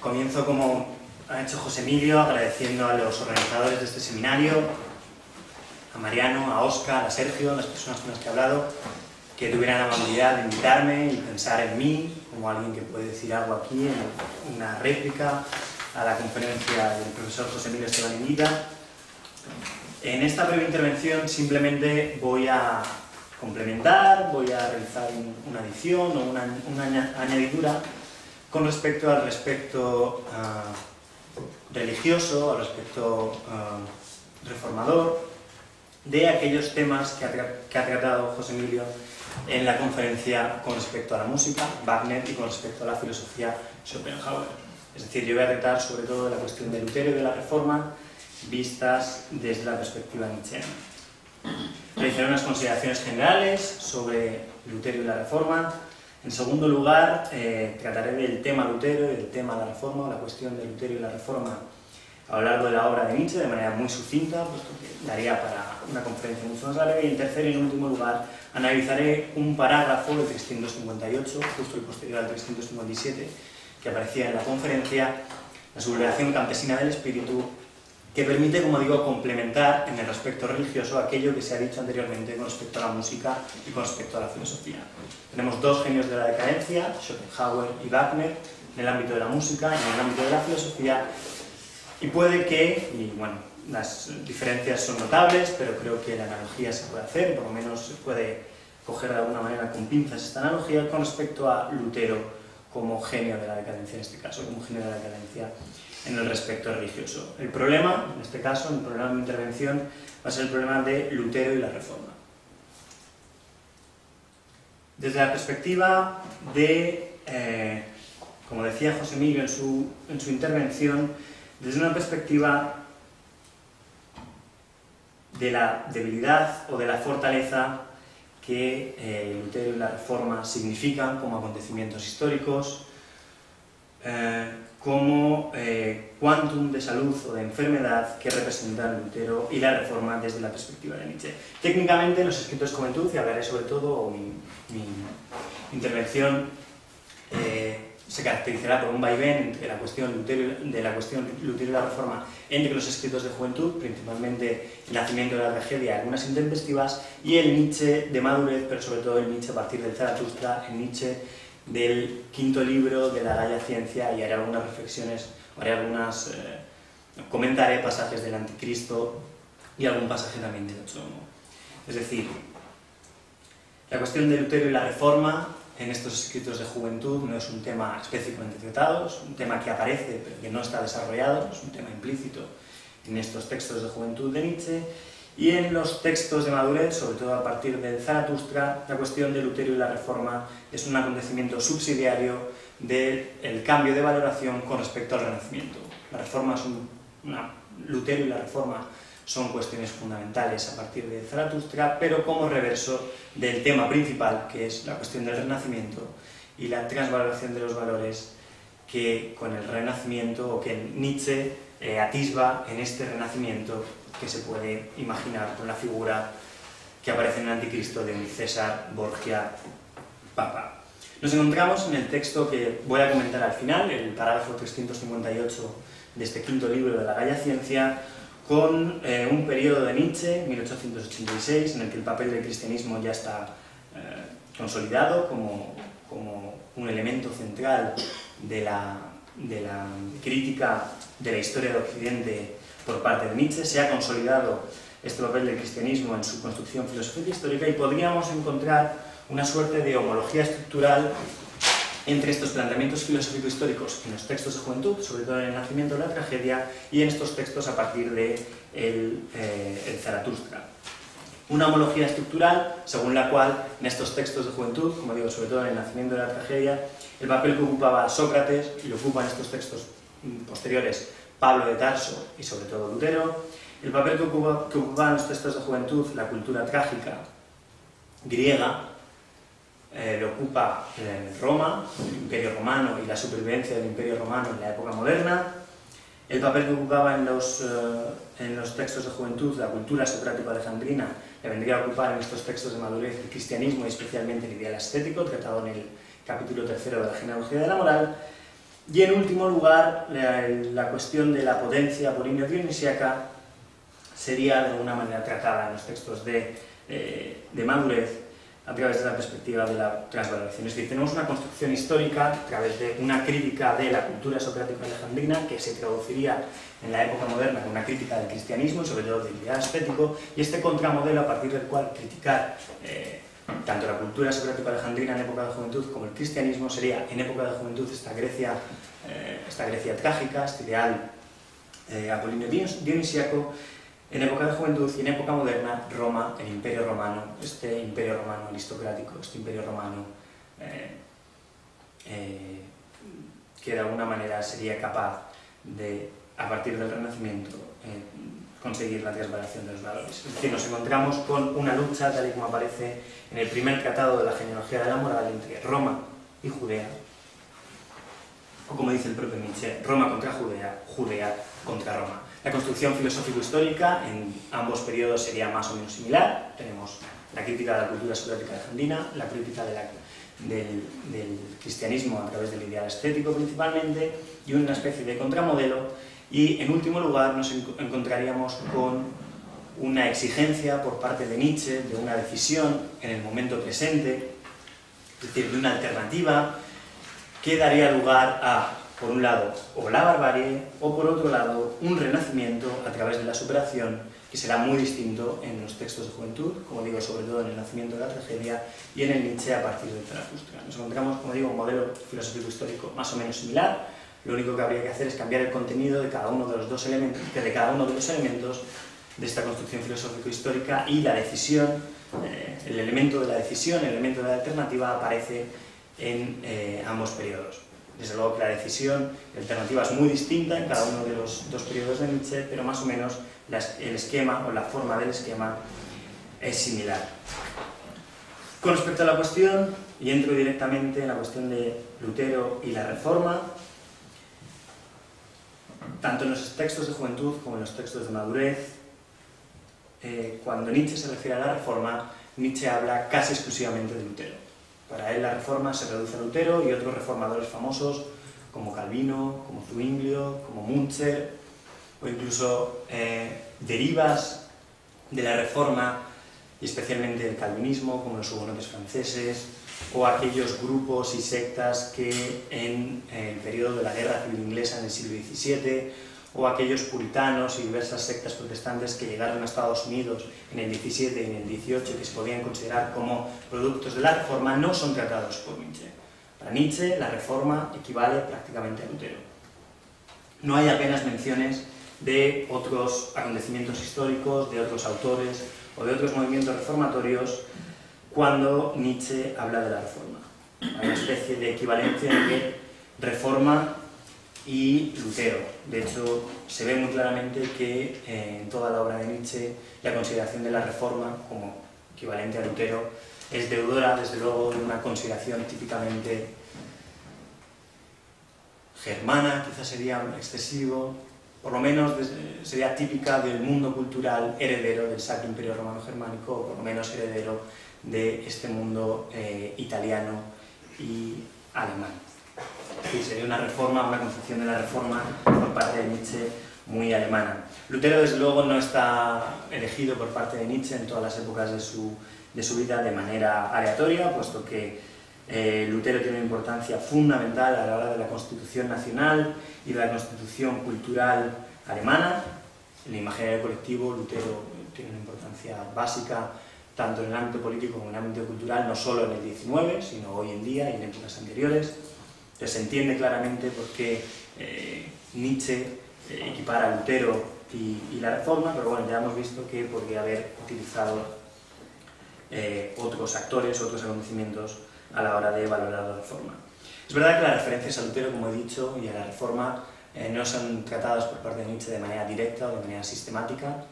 Comienzo como ha hecho José Emilio, agradeciendo a los organizadores de este seminario, a Mariano, a Óscar, a Sergio, las personas con las que he hablado, que tuvieran la amabilidad de invitarme y pensar en mí como alguien que puede decir algo aquí, en una réplica a la conferencia del profesor José Emilio Esteban Inguita. En esta breve intervención simplemente voy a complementar, voy a realizar una adición o una añadidura con respecto al aspecto religioso, al aspecto reformador de aquellos temas que ha tratado José Emilio en la conferencia con respecto a la música, Wagner, y con respecto a la filosofía, Schopenhauer. Es decir, yo voy a tratar sobre todo de la cuestión de Lutero y de la Reforma vistas desde la perspectiva nietzscheana. Realizaré unas consideraciones generales sobre Lutero y la Reforma. En segundo lugar, trataré del tema Lutero y del tema de la Reforma, la cuestión de Lutero y la Reforma a lo largo de la obra de Nietzsche, de manera muy sucinta, puesto que daría para una conferencia mucho más larga. Y en tercer y en último lugar, analizaré un parágrafo del 358, justo el posterior al 357, que aparecía en la conferencia, la sublevación campesina del espíritu, que permite, como digo, complementar en el aspecto religioso aquello que se ha dicho anteriormente con respecto a la música y con respecto a la filosofía. Tenemos dos genios de la decadencia, Schopenhauer y Wagner, en el ámbito de la música y en el ámbito de la filosofía, y puede que, y bueno, las diferencias son notables, pero creo que la analogía se puede hacer, por lo menos se puede coger de alguna manera con pinzas esta analogía con respecto a Lutero como genio de la decadencia, en este caso, como genio de la decadencia en el respecto religioso. El problema, en este caso, el problema de mi intervención, va a ser el problema de Lutero y la Reforma. Desde la perspectiva de, como decía José Emilio en su intervención, desde una perspectiva de la debilidad o de la fortaleza que Lutero y la Reforma significan como acontecimientos históricos, como quantum de salud o de enfermedad que representan Lutero y la Reforma desde la perspectiva de Nietzsche. Técnicamente, en los escritos de juventud, y hablaré sobre todo, o mi intervención se caracterizará por un vaivén entre la cuestión Lutero y la Reforma, entre los escritos de juventud, principalmente el nacimiento de la tragedia, algunas intempestivas, y el Nietzsche de madurez, pero sobre todo el Nietzsche a partir del Zaratustra, el Nietzsche del quinto libro de la Gaia Ciencia, y haré algunas reflexiones, comentaré pasajes del Anticristo y algún pasaje también del Ochomo. Es decir, la cuestión de Lutero y la Reforma en estos escritos de juventud no es un tema específicamente tratado, es un tema que aparece pero que no está desarrollado, es un tema implícito en estos textos de juventud de Nietzsche. Y en los textos de madurez, sobre todo a partir del Zaratustra, la cuestión de Lutero y la Reforma es un acontecimiento subsidiario del cambio de valoración con respecto al Renacimiento. La Reforma es Lutero y la Reforma son cuestiones fundamentales a partir del Zaratustra, pero como reverso del tema principal, que es la cuestión del Renacimiento y la transvaloración de los valores que con el Renacimiento, o que Nietzsche atisba en este Renacimiento que se puede imaginar con la figura que aparece en el Anticristo de un César Borgia Papa. Nos encontramos en el texto que voy a comentar al final, el parágrafo 358 de este quinto libro de la Gaia Ciencia, con un periodo de Nietzsche, 1886, en el que el papel del cristianismo ya está consolidado como un elemento central de la crítica de la historia de Occidente por parte de Nietzsche. Se ha consolidado este papel del cristianismo en su construcción filosófica histórica, y podríamos encontrar una suerte de homología estructural entre estos planteamientos filosófico-históricos en los textos de juventud, sobre todo en el nacimiento de la tragedia, y en estos textos a partir de el Zaratustra. Una homología estructural según la cual en estos textos de juventud, como digo, sobre todo en el nacimiento de la tragedia, el papel que ocupaba Sócrates, y lo ocupa en estos textos posteriores Pablo de Tarso y sobre todo Lutero, el papel que ocupaba en los textos de juventud la cultura trágica griega, lo ocupa Roma, el Imperio Romano y la supervivencia del Imperio Romano en la época moderna. El papel que ocupaba en los textos de juventud la cultura socrático-alejandrina le vendría a ocupar en estos textos de madurez el cristianismo, y especialmente el ideal estético, tratado en el capítulo 3 de la genealogía de la moral. Y en último lugar, la cuestión de la potencia apolíneo-dionisíaca sería de alguna manera tratada en los textos de Madurez a través de la perspectiva de la transvaloración. Es decir, tenemos una construcción histórica a través de una crítica de la cultura socrática alejandrina que se traduciría en la época moderna con una crítica del cristianismo y sobre todo del ideal estético, y este contramodelo a partir del cual criticar tanto la cultura socrática alejandrina en época de juventud como el cristianismo sería en época de juventud esta Grecia trágica, este ideal apolíneo dionisíaco, en época de juventud y en época moderna, Roma, el imperio romano, este imperio romano aristocrático, este imperio romano que de alguna manera sería capaz de, a partir del Renacimiento, conseguir la transvalación de los valores. Es decir, nos encontramos con una lucha, tal y como aparece en el primer tratado de la genealogía de la moral, entre Roma y Judea, o como dice el propio Nietzsche, Roma contra Judea, Judea contra Roma. La construcción filosófico-histórica en ambos periodos sería más o menos similar. Tenemos la crítica de la cultura socrática alejandrina, la crítica del cristianismo a través del ideal estético principalmente, y una especie de contramodelo, y en último lugar nos encontraríamos con una exigencia por parte de Nietzsche de una decisión en el momento presente, es decir, de una alternativa que daría lugar a, por un lado, o la barbarie, o por otro lado, un renacimiento a través de la superación, que será muy distinto en los textos de juventud, como digo, sobre todo en el nacimiento de la tragedia, y en el Nietzsche a partir de Zaratustra. Nos encontramos, como digo, un modelo filosófico-histórico más o menos similar. Lo único que habría que hacer es cambiar el contenido de cada uno de los dos elementos, de esta construcción filosófico-histórica, y la decisión, el elemento de la decisión, el elemento de la alternativa aparece en ambos periodos. Desde luego que la decisión, la alternativa es muy distinta en cada uno de los dos periodos de Nietzsche, pero más o menos el esquema o la forma del esquema es similar. Con respecto a la cuestión, y entro directamente en la cuestión de Lutero y la Reforma, tanto en los textos de juventud como en los textos de madurez, cuando Nietzsche se refiere a la Reforma, Nietzsche habla casi exclusivamente de Lutero. Para él la Reforma se reduce a Lutero y otros reformadores famosos como Calvino, como Zwinglio, como Munzer, o incluso derivas de la Reforma, y especialmente el calvinismo, como los hugonotes franceses, o aquellos grupos y sectas que en el periodo de la Guerra Civil Inglesa en el siglo XVII, o aquellos puritanos y diversas sectas protestantes que llegaron a Estados Unidos en el XVII y en el XVIII, que se podían considerar como productos de la Reforma, no son tratados por Nietzsche. Para Nietzsche, la Reforma equivale prácticamente a Lutero. No hay apenas menciones de otros acontecimientos históricos, de otros autores o de otros movimientos reformatorios cuando Nietzsche habla de la Reforma. Hay una especie de equivalencia entre Reforma y Lutero. De hecho, se ve muy claramente que en toda la obra de Nietzsche la consideración de la Reforma como equivalente a Lutero es deudora, desde luego, de una consideración típicamente germana, quizás sería excesivo, por lo menos sería típica del mundo cultural heredero del Sacro Imperio Romano Germánico, o por lo menos heredero de este mundo italiano y alemán. Sí, sería una reforma, una concepción de la Reforma por parte de Nietzsche muy alemana. Lutero, desde luego, no está elegido por parte de Nietzsche en todas las épocas de su vida de manera aleatoria, puesto que Lutero tiene una importancia fundamental a la hora de la Constitución Nacional y de la Constitución Cultural alemana. En el imaginario colectivo, Lutero tiene una importancia básica tanto en el ámbito político como en el ámbito cultural, no solo en el XIX, sino hoy en día y en épocas anteriores. Entonces se entiende claramente por qué Nietzsche equipara a Lutero y la Reforma, pero bueno, ya hemos visto que podría haber utilizado otros actores, otros acontecimientos a la hora de valorar la Reforma. Es verdad que las referencias a Lutero, como he dicho, y a la Reforma no son tratadas por parte de Nietzsche de manera directa o de manera sistemática.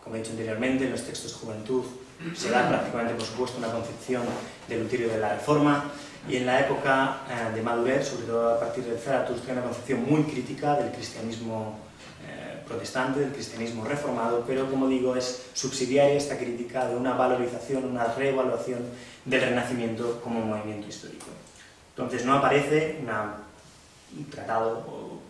Como he dicho anteriormente, en los textos de juventud se da prácticamente, por supuesto, una concepción de Lutero y de la Reforma, y en la época de madurez, sobre todo a partir de Zaratustra, una concepción muy crítica del cristianismo protestante, del cristianismo reformado, pero, como digo, es subsidiaria esta crítica de una valorización, una reevaluación del Renacimiento como movimiento histórico. Entonces no aparece una tratado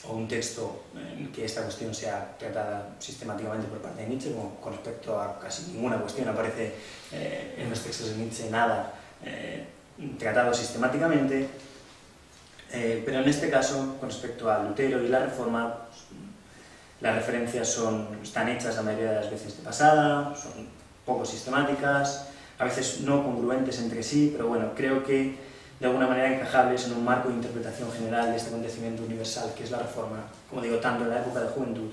o un texto en que esta cuestión sea tratada sistemáticamente por parte de Nietzsche, como con respecto a casi ninguna cuestión aparece en los textos de Nietzsche nada tratado sistemáticamente, pero en este caso, con respecto a Lutero y la Reforma, las referencias están hechas la mayoría de las veces de pasada, son poco sistemáticas, a veces no congruentes entre sí, pero bueno, creo que de alguna manera encajables en un marco de interpretación general de este acontecimiento universal que es la Reforma, como digo, tanto en la época de juventud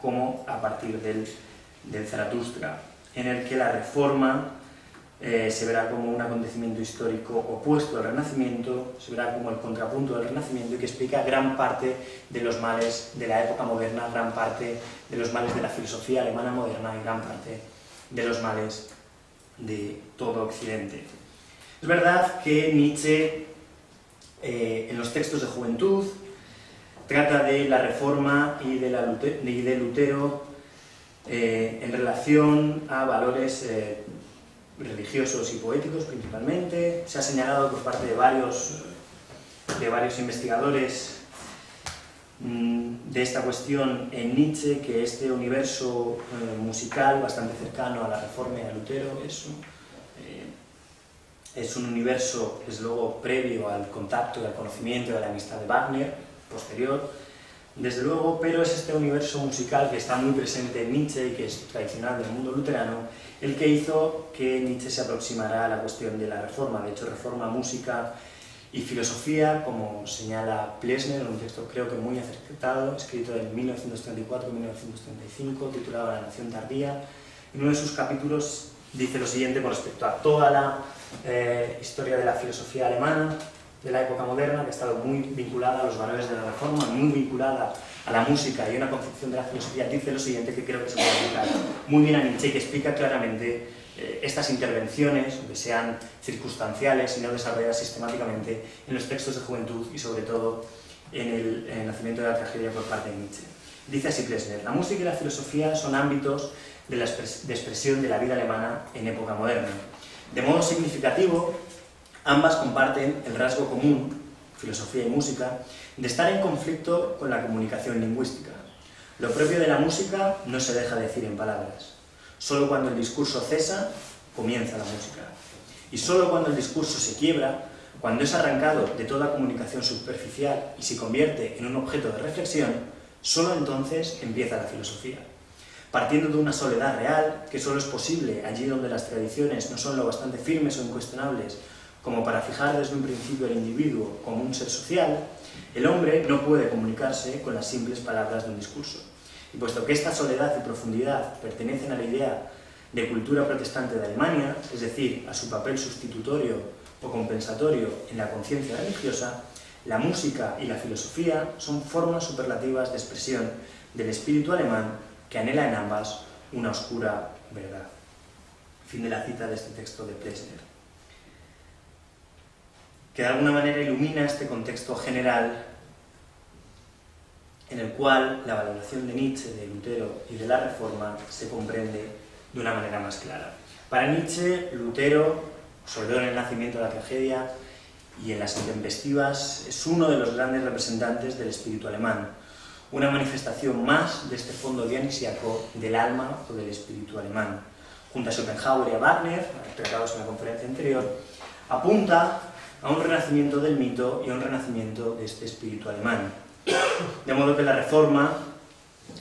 como a partir del Zaratustra, en el que la Reforma se verá como un acontecimiento histórico opuesto al Renacimiento, se verá como el contrapunto del Renacimiento y que explica gran parte de los males de la época moderna, gran parte de los males de la filosofía alemana moderna y gran parte de los males de todo Occidente. Es verdad que Nietzsche, en los textos de juventud, trata de la Reforma y de Lutero en relación a valores religiosos y poéticos principalmente. Se ha señalado por parte de varios investigadores de esta cuestión en Nietzsche que este universo musical bastante cercano a la Reforma y a Lutero es un universo, desde luego, previo al contacto y al conocimiento y a la amistad de Wagner, posterior, desde luego, pero es este universo musical que está muy presente en Nietzsche y que es tradicional del mundo luterano, el que hizo que Nietzsche se aproximara a la cuestión de la Reforma. De hecho, Reforma, música y filosofía, como señala Plessner en un texto creo que muy acertado, escrito en 1934-1935, titulado La nación tardía. En uno de sus capítulos dice lo siguiente con respecto a toda la historia de la filosofía alemana de la época moderna, que ha estado muy vinculada a los valores de la Reforma, muy vinculada a la música y a una concepción de la filosofía. Dice lo siguiente que creo que se puede aplicar muy bien a Nietzsche, que explica claramente estas intervenciones, aunque sean circunstanciales y no desarrolladas sistemáticamente en los textos de juventud y sobre todo en el nacimiento de la tragedia por parte de Nietzsche. Dice así Plessner: la música y la filosofía son ámbitos de expresión de la vida alemana en época moderna. De modo significativo, ambas comparten el rasgo común, filosofía y música, de estar en conflicto con la comunicación lingüística. Lo propio de la música no se deja decir en palabras. Solo cuando el discurso cesa, comienza la música. Y solo cuando el discurso se quiebra, cuando es arrancado de toda comunicación superficial y se convierte en un objeto de reflexión, solo entonces empieza la filosofía. Partiendo de una soledad real, que solo es posible allí donde las tradiciones no son lo bastante firmes o incuestionables como para fijar desde un principio al individuo como un ser social, el hombre no puede comunicarse con las simples palabras de un discurso. Y puesto que esta soledad y profundidad pertenecen a la idea de cultura protestante de Alemania, es decir, a su papel sustitutorio o compensatorio en la conciencia religiosa, la música y la filosofía son formas superlativas de expresión del espíritu alemán que anhela en ambas una oscura verdad. Fin de la cita de este texto de Plessner, que de alguna manera ilumina este contexto general en el cual la valoración de Nietzsche, de Lutero y de la Reforma se comprende de una manera más clara. Para Nietzsche, Lutero, sobre todo en el nacimiento de la tragedia y en las intempestivas, es uno de los grandes representantes del espíritu alemán, una manifestación más de este fondo dionisíaco del alma o del espíritu alemán. Junto a Schopenhauer y a Wagner, tratados en la conferencia anterior, apunta a un renacimiento del mito y a un renacimiento de este espíritu alemán. De modo que la Reforma,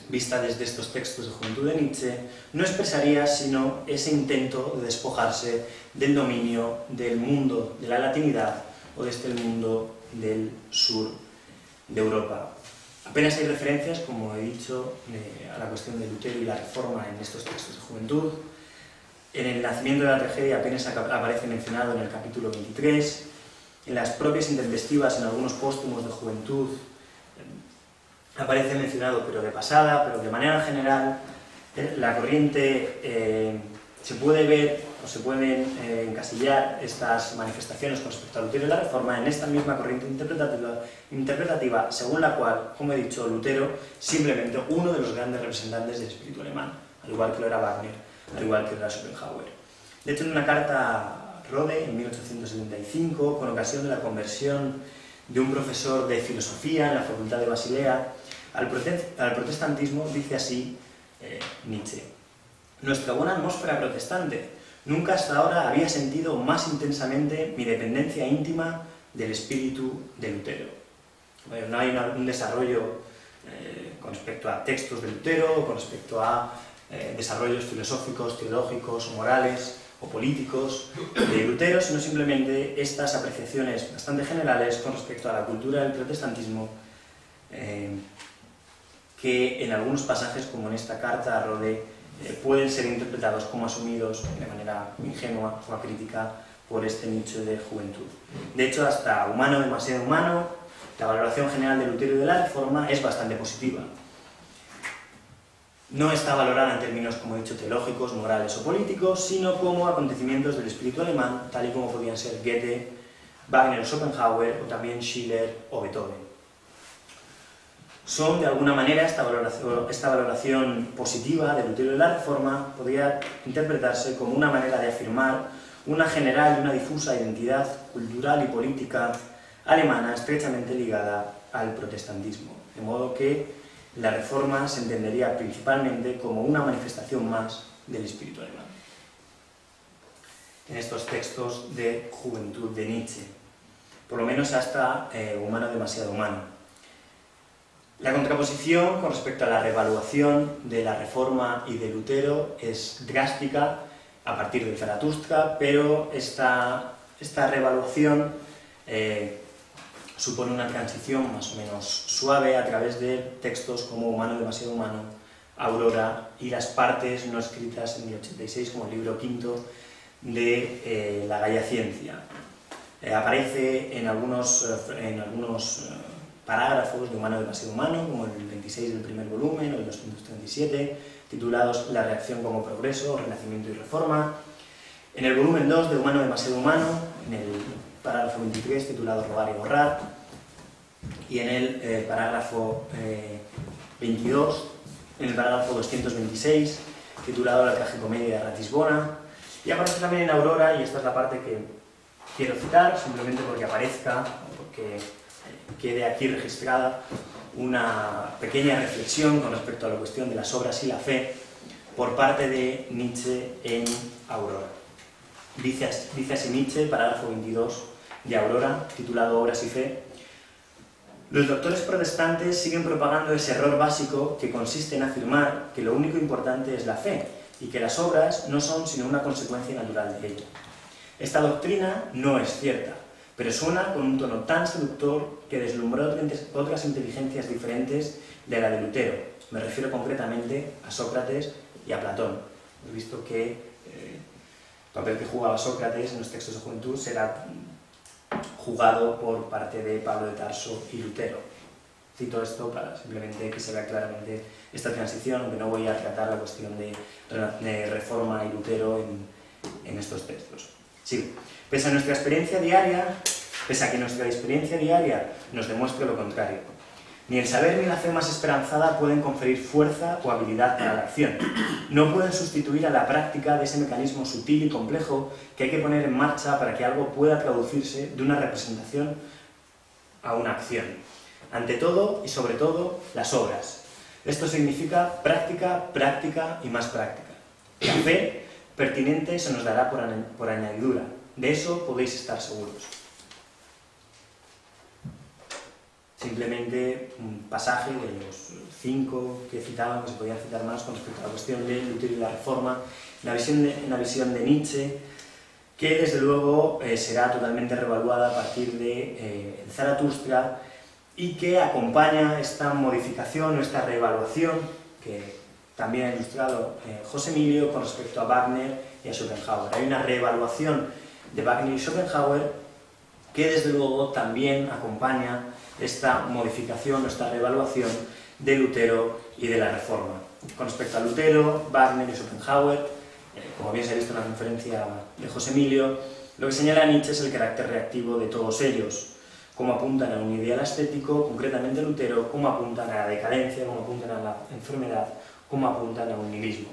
vista desde estos textos de juventud de Nietzsche, no expresaría sino ese intento de despojarse del dominio del mundo de la latinidad o de este mundo del sur de Europa. Apenas hay referencias, como he dicho, a la cuestión de Lutero y la Reforma en estos textos de juventud. En el nacimiento de la tragedia apenas aparece mencionado en el capítulo 23. En las propias intempestivas, en algunos póstumos de juventud, aparece mencionado, pero de pasada, pero de manera general, la corriente se puede ver o se pueden encasillar estas manifestaciones con respecto a Lutero y la Reforma en esta misma corriente interpretativa, según la cual, como he dicho, Lutero simplemente uno de los grandes representantes del espíritu alemán, al igual que lo era Wagner, al igual que lo era Schopenhauer. De hecho, en una carta a Rode, en 1875, con ocasión de la conversión de un profesor de filosofía en la Facultad de Basilea al protestantismo, dice así Nietzsche: «Nuestra buena atmósfera protestante. Nunca hasta ahora había sentido más intensamente mi dependencia íntima del espíritu de Lutero». Bueno, no hay un desarrollo con respecto a textos de Lutero, con respecto a desarrollos filosóficos, teológicos, morales o políticos de Lutero, sino simplemente estas apreciaciones bastante generales con respecto a la cultura del protestantismo, que en algunos pasajes, como en esta carta a Rode, pueden ser interpretados como asumidos de manera ingenua o acrítica por este nicho de juventud. De hecho, hasta Humano, demasiado humano, la valoración general de Lutero y de la Reforma es bastante positiva. No está valorada en términos, como he dicho, teológicos, morales o políticos, sino como acontecimientos del espíritu alemán, tal y como podían ser Goethe, Wagner o Schopenhauer, o también Schiller o Beethoven. Son, de alguna manera, esta valoración positiva de Lutero y la Reforma podría interpretarse como una manera de afirmar una general y una difusa identidad cultural y política alemana estrechamente ligada al protestantismo, de modo que la Reforma se entendería principalmente como una manifestación más del espíritu alemán. En estos textos de juventud de Nietzsche, por lo menos hasta Humano, demasiado humano. La contraposición con respecto a la revaluación de la Reforma y de Lutero es drástica a partir del Zaratustra, pero esta revaluación supone una transición más o menos suave a través de textos como Humano, demasiado humano, Aurora y las partes no escritas en 1086 como el libro quinto de La Gaia Ciencia. Aparece en algunos parágrafos de Humano, demasiado humano, como el 26 del primer volumen o el 237, titulados La reacción como progreso, renacimiento y reforma. En el volumen 2 de Humano, demasiado humano, en el parágrafo 23, titulado Robar y borrar, y en el parágrafo 22, en el parágrafo 226, titulado La tragicomedia de Ratisbona, y aparece también en Aurora, y esta es la parte que quiero citar, simplemente porque aparezca, porque quede aquí registrada una pequeña reflexión con respecto a la cuestión de las obras y la fe por parte de Nietzsche en Aurora. Dice así Nietzsche, parágrafo 22 de Aurora, titulado Obras y Fe: «Los doctores protestantes siguen propagando ese error básico que consiste en afirmar que lo único importante es la fe y que las obras no son sino una consecuencia natural de ella. Esta doctrina no es cierta, pero suena con un tono tan seductor que deslumbró otras inteligencias diferentes de la de Lutero. Me refiero concretamente a Sócrates y a Platón». He visto que el papel que jugaba Sócrates en los textos de juventud será jugado por parte de Pablo de Tarso y Lutero. Cito esto para simplemente que se vea claramente esta transición, aunque no voy a tratar la cuestión de Reforma y Lutero en estos textos. Sí. Pese a que nuestra experiencia diaria nos demuestre lo contrario. Ni el saber ni la fe más esperanzada pueden conferir fuerza o habilidad para la acción. No pueden sustituir a la práctica de ese mecanismo sutil y complejo que hay que poner en marcha para que algo pueda traducirse de una representación a una acción. Ante todo y sobre todo, las obras. Esto significa práctica, práctica y más práctica. La fe pertinente se nos dará por añadidura. De eso podéis estar seguros. Simplemente un pasaje de los 5 que citaban, que se podían citar más con respecto a la cuestión de Lutero y la Reforma, en la visión de Nietzsche, que desde luego será totalmente revaluada a partir de Zaratustra, y que acompaña esta modificación o esta reevaluación que también ha ilustrado José Emilio con respecto a Wagner y a Schopenhauer. Hay una reevaluación de Wagner y Schopenhauer que desde luego también acompaña esta modificación o esta reevaluación de Lutero y de la Reforma. Con respecto a Lutero, Wagner y Schopenhauer, como bien se ha visto en la conferencia de José Emilio, lo que señala Nietzsche es el carácter reactivo de todos ellos, cómo apuntan a un ideal estético, concretamente Lutero, cómo apuntan a la decadencia, cómo apuntan a la enfermedad, cómo apuntan a un nihilismo.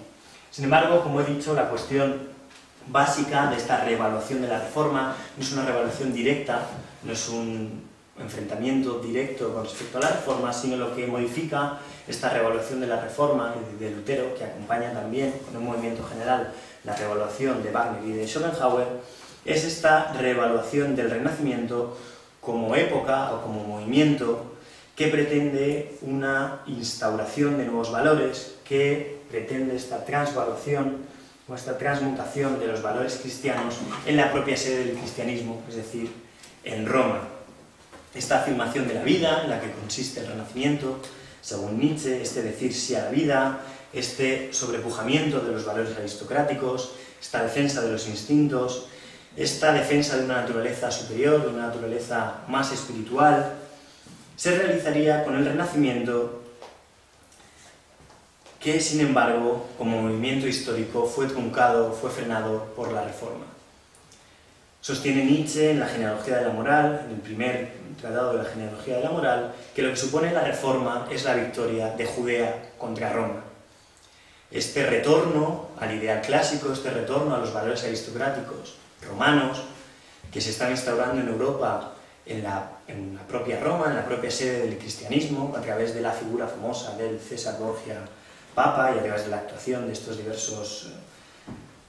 Sin embargo, como he dicho, la cuestión básica de esta reevaluación de la Reforma no es una reevaluación directa, no es enfrentamiento directo con respecto a la Reforma, sino lo que modifica esta revaluación de la Reforma de Lutero, que acompaña también con un movimiento general la revaluación de Wagner y de Schopenhauer, es esta revaluación del Renacimiento como época o como movimiento que pretende una instauración de nuevos valores, que pretende esta transvaluación o esta transmutación de los valores cristianos en la propia sede del cristianismo, es decir, en Roma. Esta afirmación de la vida, en la que consiste el Renacimiento, según Nietzsche, este decir sí a la vida, este sobrepujamiento de los valores aristocráticos, esta defensa de los instintos, esta defensa de una naturaleza superior, de una naturaleza más espiritual, se realizaría con el Renacimiento, que sin embargo, como movimiento histórico, fue truncado, fue frenado por la Reforma. Sostiene Nietzsche en la genealogía de la moral, en el primer tratado de la genealogía de la moral, que lo que supone la Reforma es la victoria de Judea contra Roma. Este retorno al ideal clásico, este retorno a los valores aristocráticos romanos, que se están instaurando en Europa, en la propia Roma, en la propia sede del cristianismo, a través de la figura famosa del César Borgia Papa y a través de la actuación de estos diversos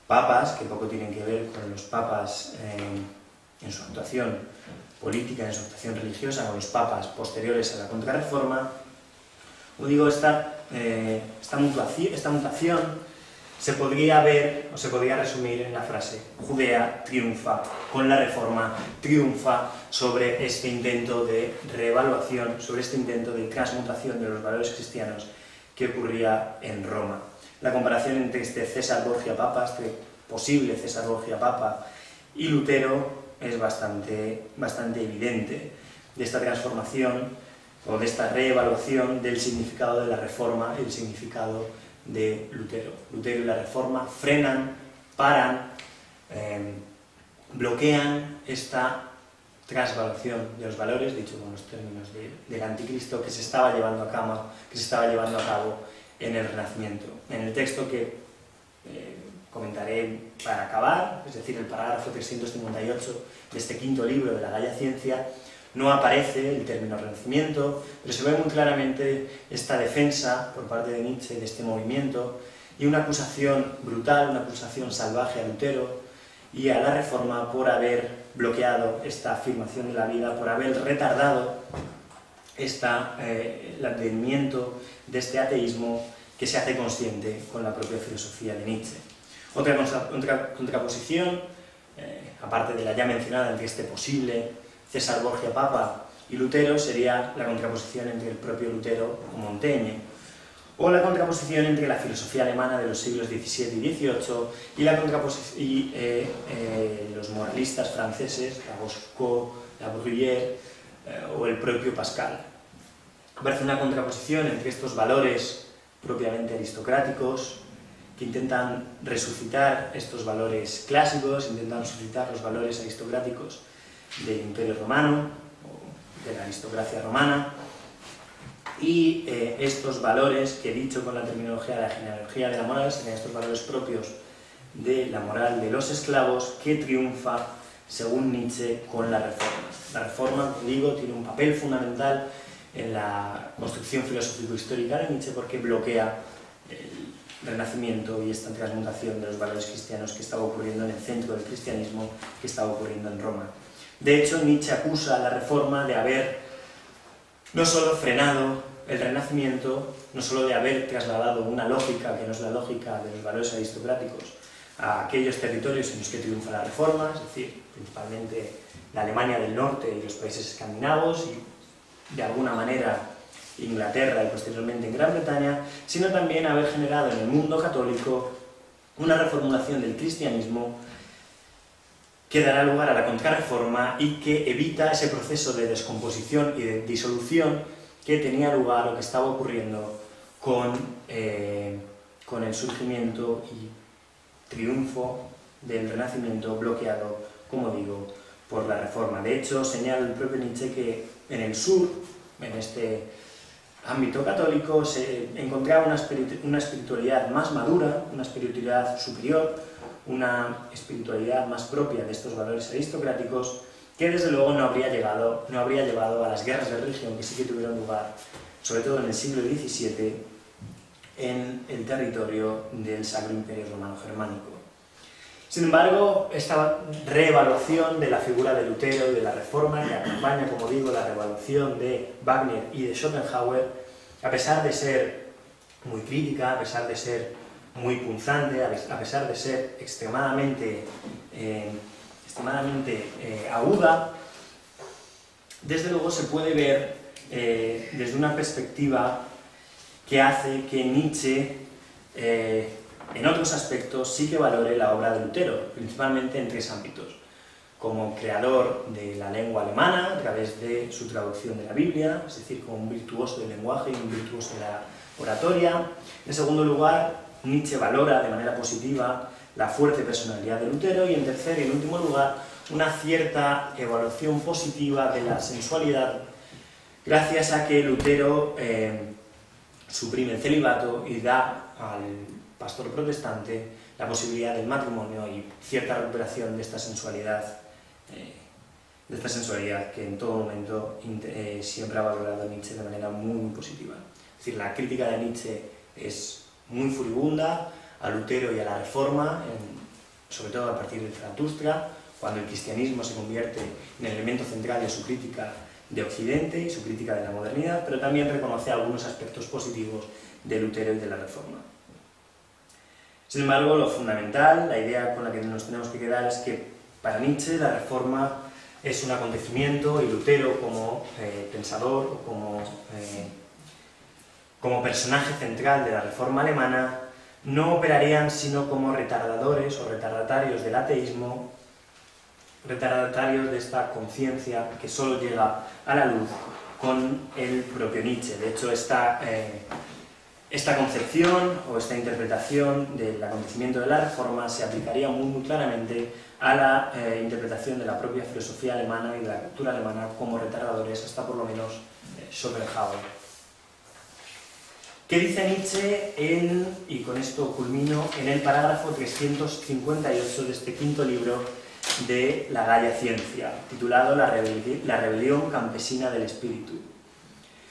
papas, que poco tienen que ver con los papas en su actuación política, en su actuación religiosa, con los papas posteriores a la Contrarreforma. Como digo, esta mutación se podría ver, o se podría resumir en la frase: Judea triunfa con la Reforma, triunfa sobre este intento de reevaluación, sobre este intento de transmutación de los valores cristianos que ocurría en Roma. La comparación entre este César Borgia Papa, este posible César Borgia Papa, y Lutero es bastante evidente, de esta transformación o de esta reevaluación del significado de la Reforma y el significado de Lutero. Lutero y la Reforma frenan, paran, bloquean esta transvaluación de los valores, dicho con los términos del anticristo, que se estaba llevando a cabo en el Renacimiento. En el texto que comentaré para acabar, es decir, el parágrafo 358 de este quinto libro de la Gaia Ciencia, no aparece el término Renacimiento, pero se ve muy claramente esta defensa por parte de Nietzsche de este movimiento y una acusación brutal, una acusación salvaje a Lutero y a la Reforma por haber bloqueado esta afirmación de la vida, por haber retardado el advenimiento de este ateísmo que se hace consciente con la propia filosofía de Nietzsche. Otra contraposición, aparte de la ya mencionada entre este posible César Borgia Papa y Lutero, sería la contraposición entre el propio Lutero o Montaigne, o la contraposición entre la filosofía alemana de los siglos XVII y XVIII y los moralistas franceses, la Bosco, la Bruyère o el propio Pascal. Aparece una contraposición entre estos valores propiamente aristocráticos, que intentan resucitar estos valores clásicos, intentan resucitar los valores aristocráticos del Imperio Romano, o de la aristocracia romana, y estos valores que he dicho con la terminología de la genealogía de la moral serían estos valores propios de la moral de los esclavos, que triunfa, según Nietzsche, con la Reforma. La Reforma, como digo, tiene un papel fundamental en la construcción filosófico-histórica de Nietzsche porque bloquea el Renacimiento y esta transmutación de los valores cristianos que estaba ocurriendo en el centro del cristianismo, que estaba ocurriendo en Roma. De hecho, Nietzsche acusa a la Reforma de haber no solo frenado el Renacimiento, no solo de haber trasladado una lógica que no es la lógica de los valores aristocráticos a aquellos territorios en los que triunfa la Reforma, es decir, principalmente la Alemania del Norte y los países escandinavos y de alguna manera Inglaterra y posteriormente en Gran Bretaña, sino también haber generado en el mundo católico una reformulación del cristianismo que dará lugar a la Contrarreforma y que evita ese proceso de descomposición y de disolución que tenía lugar o que estaba ocurriendo con el surgimiento y triunfo del Renacimiento, bloqueado, como digo, por la Reforma. De hecho, señala el propio Nietzsche que en el sur, en este ámbito católico, se encontraba una espiritualidad más madura, una espiritualidad superior, una espiritualidad más propia de estos valores aristocráticos, que desde luego no habría llevado a las guerras de religión que sí que tuvieron lugar, sobre todo en el siglo XVII, en el territorio del Sacro Imperio Romano Germánico. Sin embargo, esta reevaluación de la figura de Lutero y de la Reforma, que acompaña, como digo, la reevaluación de Wagner y de Schopenhauer, a pesar de ser muy crítica, a pesar de ser muy punzante, a pesar de ser extremadamente aguda, desde luego se puede ver desde una perspectiva que hace que Nietzsche, en otros aspectos, sí que valore la obra de Lutero, principalmente en tres ámbitos: como creador de la lengua alemana, a través de su traducción de la Biblia, es decir, como un virtuoso del lenguaje y un virtuoso de la oratoria. En segundo lugar, Nietzsche valora de manera positiva la fuerte personalidad de Lutero, y en tercer y en último lugar, una cierta evaluación positiva de la sensualidad, gracias a que Lutero suprime el celibato y da al pastor protestante la posibilidad del matrimonio y cierta recuperación de esta sensualidad que en todo momento siempre ha valorado Nietzsche de manera muy positiva. Es decir, la crítica de Nietzsche es muy furibunda a Lutero y a la Reforma, sobre todo a partir de Zaratustra, cuando el cristianismo se convierte en el elemento central de su crítica de Occidente y su crítica de la modernidad, pero también reconoce algunos aspectos positivos de Lutero y de la Reforma. Sin embargo, lo fundamental, la idea con la que nos tenemos que quedar, es que para Nietzsche la Reforma es un acontecimiento, y Lutero como pensador o como personaje central de la Reforma alemana no operarían sino como retardadores o retardatarios del ateísmo, retardatarios de esta conciencia que solo llega a la luz con el propio Nietzsche. De hecho, esta concepción o esta interpretación del acontecimiento de la Reforma se aplicaría muy claramente a la interpretación de la propia filosofía alemana y de la cultura alemana como retardadores, hasta por lo menos Schopenhauer. ¿Qué dice Nietzsche y con esto culmino, en el parágrafo 358 de este quinto libro de La Gaia Ciencia, titulado La rebelión campesina del espíritu?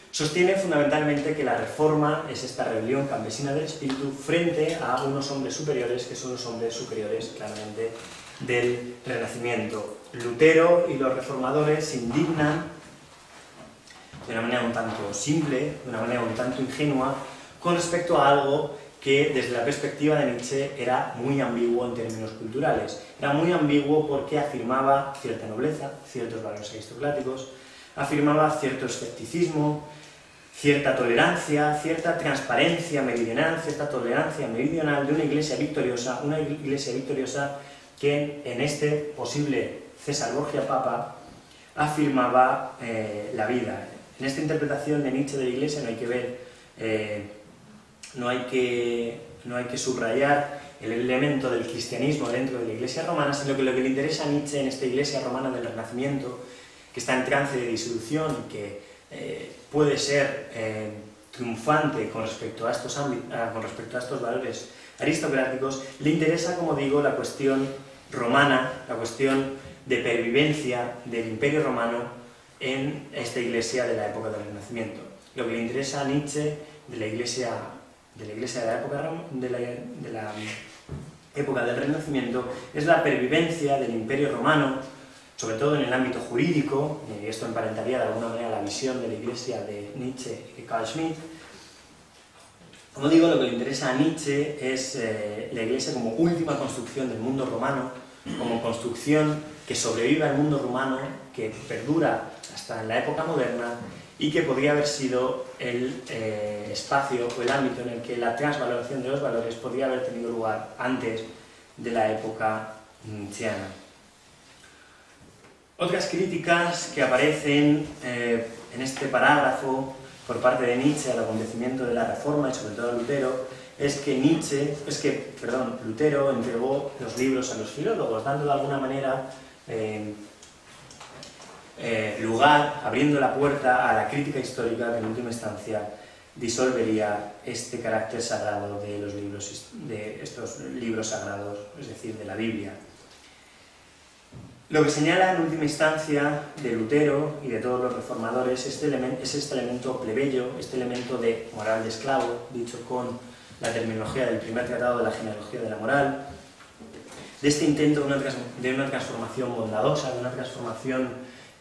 Sostiene fundamentalmente que la Reforma es esta rebelión campesina del espíritu frente a unos hombres superiores, que son los hombres superiores, claramente, del Renacimiento. Lutero y los reformadores se indignan de una manera un tanto simple, de una manera un tanto ingenua, con respecto a algo que desde la perspectiva de Nietzsche era muy ambiguo en términos culturales. Era muy ambiguo porque afirmaba cierta nobleza, ciertos valores aristocráticos, afirmaba cierto escepticismo, cierta tolerancia, cierta transparencia meridional, cierta tolerancia meridional de una iglesia victoriosa que en este posible César Borgia Papa afirmaba la vida. En esta interpretación de Nietzsche de la Iglesia no hay que ver, no hay que subrayar el elemento del cristianismo dentro de la Iglesia romana, sino que lo que le interesa a Nietzsche en esta Iglesia romana del Renacimiento, que está en trance de disolución y que puede ser triunfante con respecto a estos valores aristocráticos, le interesa, como digo, la cuestión romana, la cuestión de pervivencia del Imperio Romano en esta iglesia de la época del Renacimiento. Lo que le interesa a Nietzsche de la iglesia de la época del Renacimiento es la pervivencia del Imperio Romano, sobre todo en el ámbito jurídico, y esto emparentaría de alguna manera la visión de la iglesia de Nietzsche y Carl Schmitt. Como digo, lo que le interesa a Nietzsche es la iglesia como última construcción del mundo romano, como construcción que sobrevive al mundo romano, que perdura hasta en la época moderna y que podría haber sido el espacio o el ámbito en el que la transvaloración de los valores podría haber tenido lugar antes de la época nietzscheana. Otras críticas que aparecen en este parágrafo por parte de Nietzsche al acontecimiento de la Reforma y sobre todo a Lutero es que Lutero entregó los libros a los filólogos, dando de alguna manera lugar, abriendo la puerta a la crítica histórica que en última instancia disolvería este carácter sagrado de estos libros sagrados, es decir, de la Biblia. Lo que señala en última instancia de Lutero y de todos los reformadores es este elemento plebeyo, este elemento de moral de esclavo, dicho con la terminología del primer tratado de la genealogía de la moral, de este intento de una transformación bondadosa, de una transformación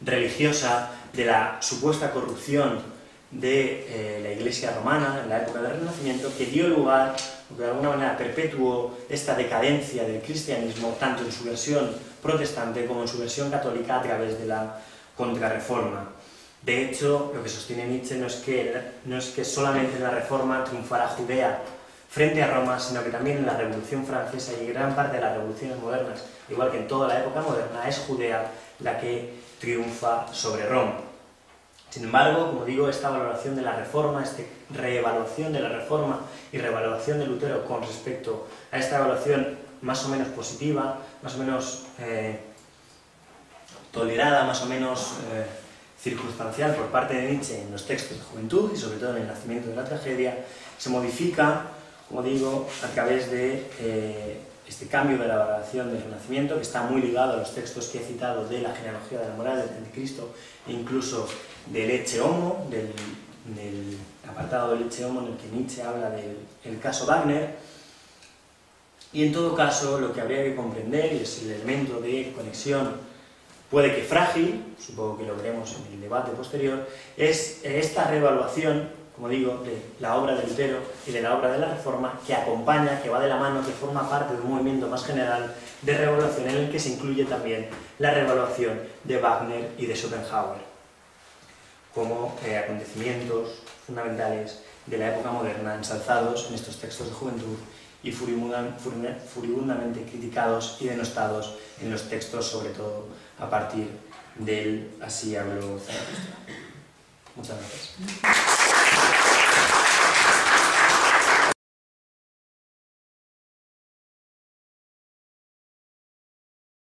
religiosa, de la supuesta corrupción de la Iglesia romana en la época del Renacimiento, que dio lugar, o que de alguna manera perpetuó esta decadencia del cristianismo, tanto en su versión protestante como en su versión católica a través de la Contrarreforma. De hecho, lo que sostiene Nietzsche no es que solamente en la Reforma triunfara Judea frente a Roma, sino que también en la Revolución Francesa y gran parte de las revoluciones modernas, igual que en toda la época moderna, es Judea la que triunfa sobre Roma. Sin embargo, como digo, esta valoración de la Reforma, esta reevaluación de la Reforma y reevaluación de Lutero con respecto a esta evaluación más o menos positiva, más o menos tolerada, más o menos circunstancial por parte de Nietzsche en los textos de Juventud y sobre todo en el Nacimiento de la Tragedia, se modifica, como digo, a través de este cambio de la valoración del Renacimiento, que está muy ligado a los textos que he citado de la genealogía de la moral del Anticristo e incluso del Ecce Homo, del apartado del Ecce Homo en el que Nietzsche habla del caso Wagner. Y en todo caso, lo que habría que comprender, y es el elemento de conexión, puede que frágil, supongo que lo veremos en el debate posterior, es esta reevaluación, como digo, de la obra de Lutero y de la obra de la Reforma, que acompaña, que va de la mano, que forma parte de un movimiento más general de reevaluación en el que se incluye también la reevaluación de Wagner y de Schopenhauer como acontecimientos fundamentales de la época moderna ensalzados en estos textos de Juventud y furibundamente criticados y denostados en los textos, sobre todo a partir del Así habló Zaratustra. Muchas gracias.